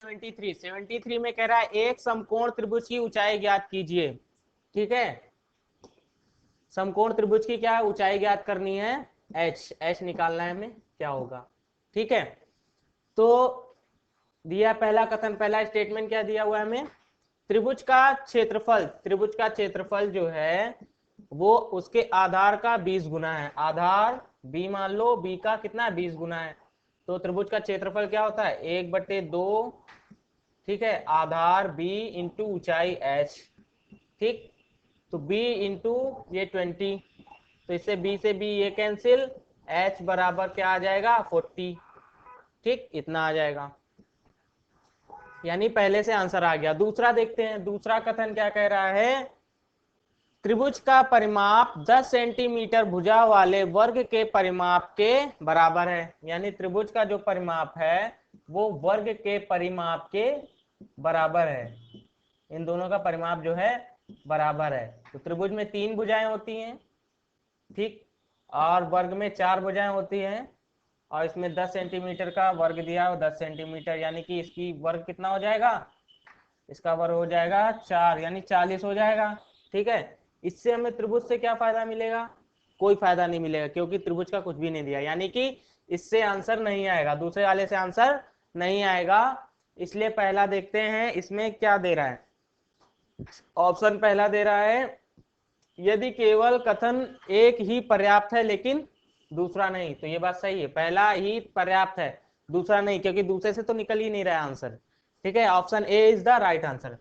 73 में कह रहा है एक समकोण त्रिभुज की ऊंचाई ज्ञात कीजिए। ठीक है, समकोण त्रिभुज की क्या ऊंचाई ज्ञात करनी है, एच निकालना है हमें, क्या होगा। ठीक है, तो दिया पहला कथन, पहला स्टेटमेंट क्या दिया हुआ है हमें, त्रिभुज का क्षेत्रफल जो है वो उसके आधार का 20 गुना है। आधार b मान लो, b का कितना 20 गुना है, तो त्रिभुज का क्षेत्रफल क्या होता है 1/2। ठीक है, आधार b इंटू ऊंचाई h। ठीक, तो b इंटू ये 20, तो इससे b से b ये कैंसिल, h बराबर क्या आ जाएगा 40। ठीक, इतना आ जाएगा, यानी पहले से आंसर आ गया। दूसरा देखते हैं, दूसरा कथन क्या कह रहा है, त्रिभुज का परिमाप 10 सेंटीमीटर भुजा वाले वर्ग के परिमाप के बराबर है। यानी त्रिभुज का जो परिमाप है वो वर्ग के परिमाप के बराबर है, इन दोनों का परिमाप जो है बराबर है। तो त्रिभुज में 3 भुजाएं होती हैं, ठीक, और वर्ग में 4 भुजाएं होती हैं, और इसमें 10 सेंटीमीटर का वर्ग दिया हो 10 सेंटीमीटर, यानी कि इसकी वर्ग कितना हो जाएगा, इसका वर्ग हो जाएगा 4, यानी 40 हो जाएगा। ठीक है, इससे हमें त्रिभुज से क्या फायदा मिलेगा, कोई फायदा नहीं मिलेगा, क्योंकि त्रिभुज का कुछ भी नहीं दिया, यानी कि इससे आंसर नहीं आएगा, दूसरे वाले से आंसर नहीं आएगा। इसलिए पहला देखते हैं इसमें क्या दे रहा है, ऑप्शन पहला दे रहा है यदि केवल कथन एक ही पर्याप्त है लेकिन दूसरा नहीं, तो ये बात सही है, पहला ही पर्याप्त है दूसरा नहीं, क्योंकि दूसरे से तो निकल ही नहीं रहा आंसर। ठीक है, option A is the right answer.